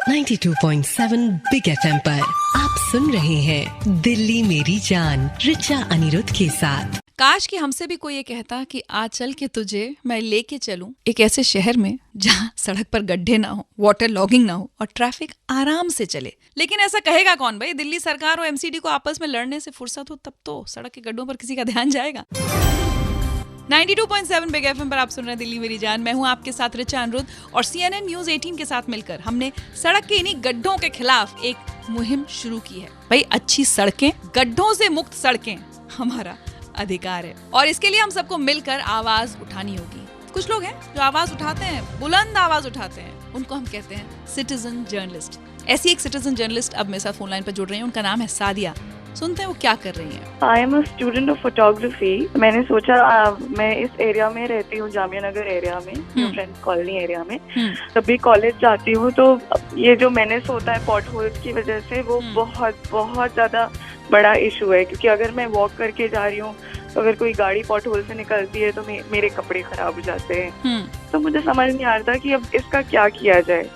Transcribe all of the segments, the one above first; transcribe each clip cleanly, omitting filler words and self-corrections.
92.7 big FM पर आप सुन रहे हैं दिल्ली मेरी जान रिचा अनिरुद्ध के साथ। काश कि हमसे भी कोई ये कहता कि आज चल के तुझे मैं लेके चलूं एक ऐसे शहर में जहां सड़क पर गड्ढे ना हो, वाटर लॉगिंग ना हो और ट्रैफिक आराम से चले। लेकिन ऐसा कहेगा कौन भाई? दिल्ली सरकार और एमसीडी को आपस में लड़ने से फुर्सत हो तब तो सड़क के गड्ढों पर किसी का ध्यान जाएगा। 92.7 बिग एफएम पर आप सुन रहे हैं दिल्ली मेरी जान। मैं हूं आपके साथ रिचा अनिरुद्ध और CNN न्यूज 18 के साथ मिलकर हमने सड़क के इन्हीं गड्ढों के खिलाफ एक मुहिम शुरू की है। भाई अच्छी सड़कें, गड्ढों से मुक्त सड़कें हमारा अधिकार है और इसके लिए हम सबको मिलकर आवाज उठानी होगी। कुछ लोग हैं जो आवाज उठाते हैं, बुलंद आवाज उठाते हैं, उनको हम कहते हैं सिटीजन जर्नलिस्ट। ऐसी एक सिटीजन जर्नलिस्ट अब मेरे साथ फोन लाइन पर जुड़ रही है। उनका नाम है सादिया। सुनते हैं वो क्या कर रही हैं। I am a student of photography. मैंने सोचा मैं इस एरिया में रहती हूँ, जामिया नगर एरिया में, फ्रेंड्स कॉलोनी एरिया में। तभी कॉलेज जाती हूँ तो ये जो मेनेस होता है पॉट होल्स की वजह से वो बहुत ज्यादा बड़ा इशू है। क्योंकि अगर मैं वॉक करके जा रही हूँ तो अगर कोई गाड़ी पॉट होल से निकलती है तो मेरे कपड़े खराब हो जाते हैं। तो मुझे समझ नहीं आ रहा था कि अब इसका क्या किया जाए।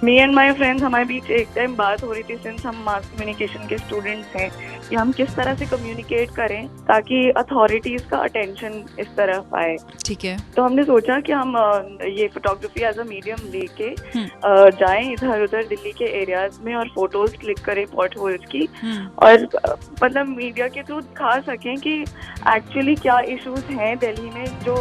मी एंड माई फ्रेंड्स, हमारे बीच एक टाइम बात हो रही थी, सिंस हम मास कम्युनिकेशन के स्टूडेंट्स हैं, कि हम किस तरह से कम्युनिकेट करें ताकि अथॉरिटीज का अटेंशन इस तरफ आए। ठीक है। तो हमने सोचा कि हम ये फोटोग्राफी एज अ मीडियम लेके जाएं इधर उधर दिल्ली के एरियाज में और फोटोज क्लिक करें पॉट होल्स की और मतलब मीडिया के थ्रू दिखा सकें कि एक्चुअली क्या इश्यूज हैं दिल्ली में जो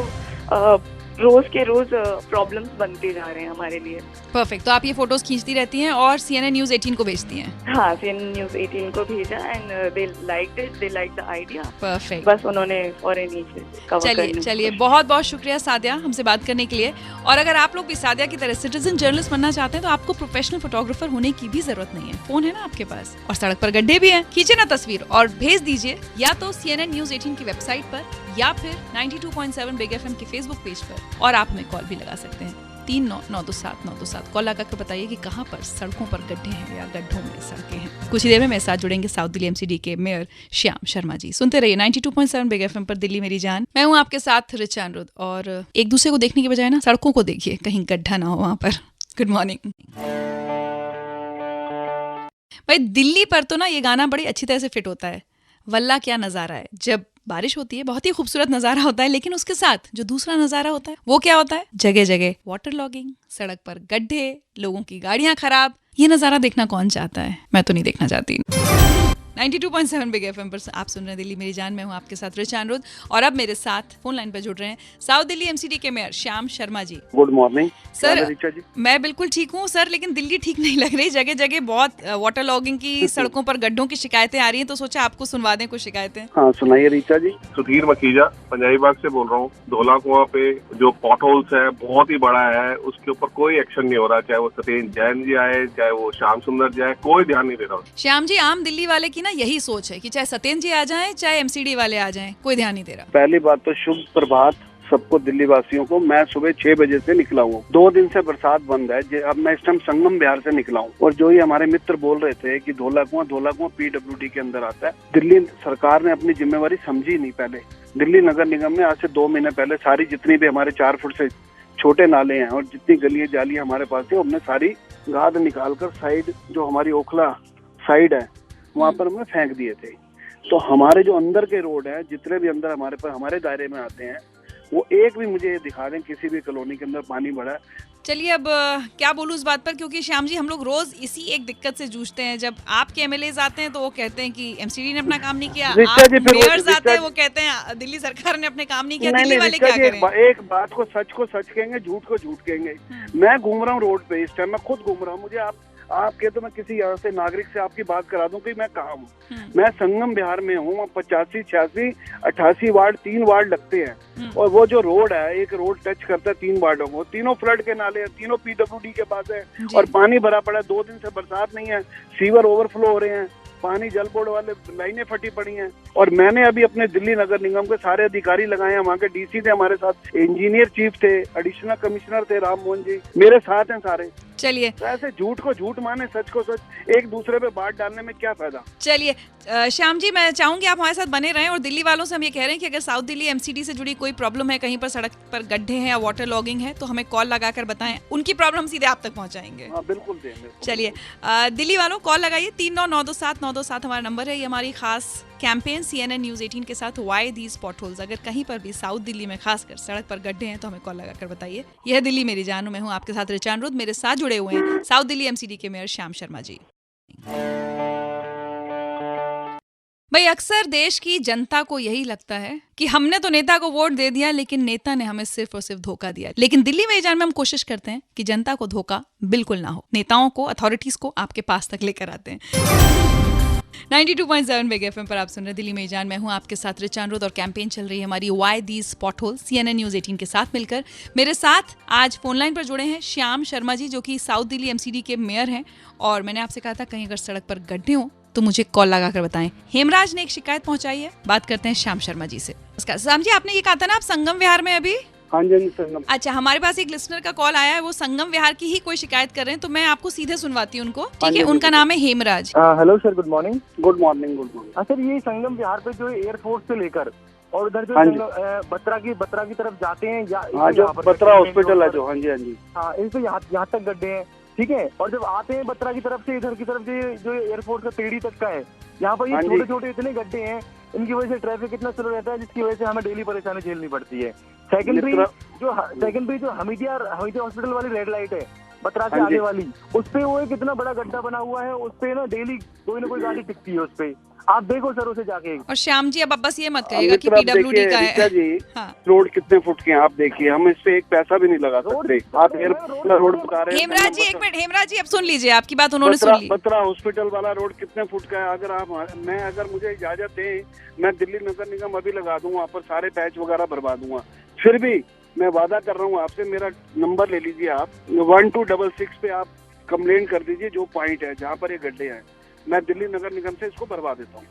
रोज के रोज प्रॉब्लम्स बनते जा रहे हैं हमारे लिए। परफेक्ट। तो आप ये फोटोज खींचती रहती हैं और CNN न्यूज 18 को भेजती हैं? हाँ, CNN न्यूज 18 को भेजा and they liked it, they like the idea. Perfect. बस उन्होंने फॉरन नीचे कवर करने। चलिए बहुत बहुत शुक्रिया सादिया हमसे बात करने के लिए। और अगर आप लोग भी सादिया की तरह सिटीजन जर्नलिस्ट बनना चाहते हैं तो आपको प्रोफेशनल फोटोग्राफर होने की भी जरूरत नहीं है। फोन है ना आपके पास और सड़क पर गड्ढे भी हैं, खींचे ना तस्वीर और भेज दीजिए या तो CNN न्यूज 18 की वेबसाइट पर या फिर 92.7 बिग FM के फेसबुक पेज पर। और आप हमें कॉल भी लगा सकते हैं 39927927। कॉल लगा कर बताइए कि कहाँ पर सड़कों पर गड्ढे हैं या गड्ढों में सड़कें हैं। कुछ ही देर में मेरे साथ जुड़ेंगे साउथ दिल्ली MCD के मेयर श्याम शर्मा जी। सुनते रहिए 92.7 बिग FM पर दिल्ली मेरी जान। मैं हूँ आपके साथ रिचा अनिरुद्ध और एक दूसरे को देखने के बजाय ना सड़कों को देखिए, कहीं गड्ढा ना हो वहाँ पर। Good morning. भाई दिल्ली पर तो ना ये गाना बड़ी अच्छी तरह से फिट होता है। वल्ला क्या नजारा है, जब बारिश होती है बहुत ही खूबसूरत नजारा होता है, लेकिन उसके साथ जो दूसरा नजारा होता है वो क्या होता है? जगह जगह वाटर लॉगिंग, सड़क पर गड्ढे, लोगों की गाड़ियां खराब। ये नजारा देखना कौन चाहता है? मैं तो नहीं देखना चाहती। 92.7 बिग FM पर आप सुन रहे हैं दिल्ली मेरी जान। मैं हूं आपके साथ रिचा अनिरुद्ध और अब मेरे साथ फोन लाइन पर जुड़ रहे हैं साउथ दिल्ली MCD के mayor Shyam Sharma ji. Good morning sir. Richa ji. मैं बिल्कुल ठीक हूं सर, लेकिन दिल्ली ठीक नहीं लग रही। जगह जगह बहुत वाटर लॉगिंग की, सड़कों पर गड्ढों की शिकायतें आ रही हैं, तो सोचा आपको सुनवा दें कुछ शिकायतें। हाँ सुनाइए रिचा जी। सुधीर मखीजा पंजाबी बाग से बोल रहा हूँ। धोला कुआं पे जो पॉट होल्स है बहुत ही बड़ा है, उसके ऊपर कोई एक्शन नहीं हो रहा। चाहे वो सत्येंद्र जैन जी आए, चाहे वो श्याम सुंदर जी आए, कोई ध्यान नहीं दे रहा। श्याम जी, आम दिल्ली वाले की ना यही सोच है कि चाहे सत्येंद्र जी आ जाएं, चाहे MCD वाले आ जाएं, कोई ध्यान नहीं दे रहा। पहली बात तो शुभ प्रभात सबको, दिल्ली वासियों को। मैं सुबह 6 बजे से निकला हूँ। 2 दिन से बरसात बंद है। अब मैं इस टाइम संगम बिहार से निकला हूँ और जो ये हमारे मित्र बोल रहे थे कि धोला कुआं PWD के अंदर आता है, दिल्ली सरकार ने अपनी जिम्मेवारी समझी नहीं। पहले दिल्ली नगर निगम ने आज से 2 महीने पहले सारी जितनी भी हमारे 4 फुट से छोटे नाले हैं और जितनी गलियां जालियां हमारे पास थी, हमने सारी गाद निकालकर साइड जो हमारी ओखला साइड है वहाँ पर हमने फेंक दिए थे। तो हमारे जो अंदर के रोड है, जितने भी अंदर हमारे दायरे में आते हैं, वो एक भी मुझे दिखा दें किसी भी कॉलोनी के अंदर पानी भरा है। चलिए अब क्या बोलूं इस बात पर, क्योंकि श्याम जी हम लोग रोज इसी एक दिक्कत से जूझते हैं। जब आपके MLAs आते हैं तो वो कहते हैं कि MCD ने अपना काम नहीं किया, मेयर्स आते हैं वो कहते हैं दिल्ली सरकार ने अपने काम नहीं किया। दिल्ली वाले क्या करें? एक बात को सच कहेंगे, झूठ को झूठ कहेंगे। मैं घूम रहा हूँ रोड पे इस टाइम, मैं खुद घूम रहा हूँ। मुझे आपके तो मैं किसी यहाँ से नागरिक से आपकी बात करा दूं कि मैं कहाँ हूँ। मैं संगम बिहार में हूँ। 85, 86, 88 वार्ड, 3 वार्ड लगते हैं और वो जो रोड है, एक रोड टच करता है 3 वार्डों को। तीनों फ्लड के नाले हैं, तीनों PWD के पास है और पानी भरा पड़ा है। 2 दिन से बरसात नहीं है, सीवर ओवरफ्लो हो रहे हैं, पानी जल बोर्ड वाले लाइनें फटी पड़ी हैं। और मैंने अभी अपने दिल्ली नगर निगम के सारे अधिकारी लगाए हैं। वहाँ के DC थे हमारे साथ, इंजीनियर चीफ थे, एडिशनल कमिश्नर थे राम मोहन जी, मेरे साथ हैं सारे। चलिए, तो ऐसे झूठ को झूठ माने, सच को सच, एक दूसरे पे बात डालने में क्या फायदा। चलिए श्याम जी, मैं चाहूंगी आप हमारे साथ बने रहें। और दिल्ली वालों से हम ये कह रहे हैं कि अगर साउथ दिल्ली एमसीडी से जुड़ी कोई प्रॉब्लम है, कहीं पर सड़क पर गड्ढे हैं या वाटर लॉगिंग है, तो हमें कॉल लगाकर बताएं, उनकी प्रॉब्लम हम सीधे आप तक पहुंचाएंगे। बिल्कुल। चलिए दिल्ली वालों कॉल लगाइए, 39927927 हमारा नंबर है। ये हमारी खास कैंपेन CNN न्यूज़ 18 के साथ वाई दीज पॉटहोल्स। अगर कहीं पर भी साउथ दिल्ली में खासकर सड़क पर गड्ढे हैं तो हमें कॉल लगाकर बताइए। यह दिल्ली मेरी जान, मैं हूं आपके साथ ऋचा अनिरुद्ध। मेरे साथ जुड़े हुए हैं साउथ दिल्ली एमसीडी के मेयर श्याम शर्मा जी। भाई, अक्सर देश की जनता को यही लगता है कि हमने तो नेता को वोट दे दिया, लेकिन नेता ने हमें सिर्फ और सिर्फ धोखा दिया। लेकिन दिल्ली मेरी जान में हम कोशिश करते हैं कि जनता को धोखा बिल्कुल ना हो। नेताओं को, अथॉरिटीज को आपके पास तक लेकर आते हैं। 92.7 बिग FM पर आप सुन रहे दिल्ली में जान, मैं हूं आपके साथ ऋचा अनिरुद्ध और कैंपेन चल रही है हमारी why these potholes CNN news 18 के साथ मिलकर। मेरे साथ आज फोन लाइन पर जुड़े हैं श्याम शर्मा जी, जो कि साउथ दिल्ली एमसीडी के मेयर हैं। और मैंने आपसे कहा था कहीं अगर सड़क पर गड्ढे हो तो मुझे कॉल लगाकर बताएं। हेमराज ने एक शिकायत पहुंचाई है, बात करते हैं श्याम शर्मा जी से। श्याम जी, आपने ये कहा था ना आप संगम विहार में अभी? हाँ जी संगम। अच्छा, हमारे पास एक लिसनर का कॉल आया है, वो संगम विहार की ही कोई शिकायत कर रहे हैं, तो मैं आपको सीधे सुनवाती हूँ उनको। ठीक है, उनका नाम है Hemraj. Hello sir, good morning. Good morning. Sir, ये संगम विहार पे जो एयरफोर्स से लेकर और उधर जो बत्रा की तरफ जाते हैं, जो बत्रा हॉस्पिटल है जो, हाँ जी, हाँ, इनसे यहाँ तक गड्ढे हैं। ठीक है, और जब आते हैं बत्रा की तरफ से इधर की तरफ जो एयरपोर्ट का पेड़ी तक का है, यहाँ पर ये छोटे छोटे इतने गड्ढे हैं, इनकी वजह से ट्रैफिक इतना स्लो रहता है, जिसकी वजह से हमें डेली परेशानी झेलनी पड़ती है। सेकेंडरी जो हमीदिया हॉस्पिटल वाली रेड लाइट है बत्रा के आगे वाली, उस पे वो एक इतना बड़ा गड्ढा बना हुआ है, उस पे ना डेली कोई ना कोई गाड़ी टिकती है उस पे। आप देखो सर उसे जाके। और श्याम जी, अब बस ये मत कहिएगा कि PWD का है। जी, हाँ। रोड कितने फुट के हैं आप देखिए, हम इस पे एक पैसा भी नहीं लगा सकते। आप रोड बता रहे हैं। हेमराज जी, एक मिनट, हेमराज जी अब सुन लीजिए, आपकी बात उन्होंने सुन ली। बत्रा हॉस्पिटल वाला रोड कितने फुट का है? अगर मुझे इजाजत दें, मैं दिल्ली नगर निगम अभी लगा दूं, वहाँ पर सारे पैच वगैरह भरवा दूंगा। फिर भी मैं वादा कर रहा हूँ आपसे, मेरा नंबर ले लीजिए आप, 1266 पे आप कंप्लेंट कर दीजिए, जो पॉइंट है जहाँ पर ये गड्ढे हैं, मैं दिल्ली नगर निगम से इसको भरवा देता हूँ।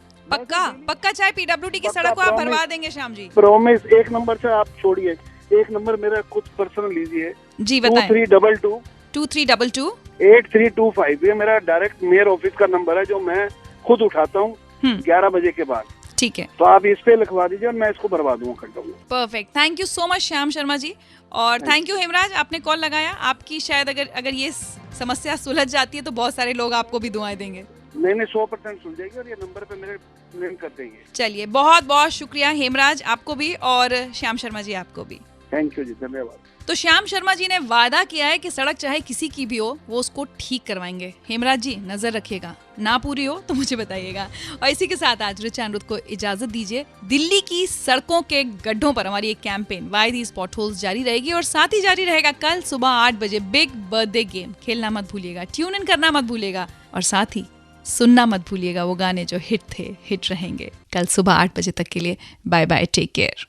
पक्का चाहे PWD की सड़क को आप भरवा देंगे श्याम जी? प्रॉमिस। एक नंबर से आप छोड़िए, एक नंबर मेरा खुद पर्सनल लीजिए जी, बताएं। 2322 8325। ये मेरा डायरेक्ट मेयर ऑफिस का नंबर है, जो मैं खुद उठाता हूँ 11 बजे के बाद। ठीक है, तो आप इस पे लिखवा दीजिए और मैं इसको भरवा दूंगा खड्डों में। Perfect, thank you so much Shyam Sharma ji. और थैंक यू हेमराज, आपने कॉल लगाया। आपकी शायद अगर ये समस्या सुलझ जाती है तो बहुत सारे लोग आपको भी दुआएं देंगे। नहीं 100% सुलझेगी और ये नंबर पे मेरे लिंक कर देंगे। चलिए, बहुत बहुत शुक्रिया हेमराज, आपको भी, और श्याम शर्मा जी आपको भी। थैंक यू जी, धन्यवाद। तो श्याम शर्मा जी ने वादा किया है कि सड़क चाहे किसी की भी हो, वो उसको ठीक करवाएंगे। हेमराज जी नजर रखिएगा, ना पूरी हो तो मुझे बताइएगा। और इसी के साथ आज ऋचा अनिरुद्ध को इजाजत दीजिए। दिल्ली की सड़कों के गड्ढों पर हमारी एक कैंपेन वाई दीज पॉटहोल्स जारी रहेगी, और साथ ही जारी रहेगा कल सुबह 8 बजे बिग बर्थडे गेम। खेलना मत भूलिएगा, ट्यून इन करना मत भूलिएगा, और साथ ही सुनना मत भूलिएगा वो गाने जो हिट थे, हिट रहेंगे। कल सुबह 8 बजे तक के लिए बाय बाय, टेक केयर।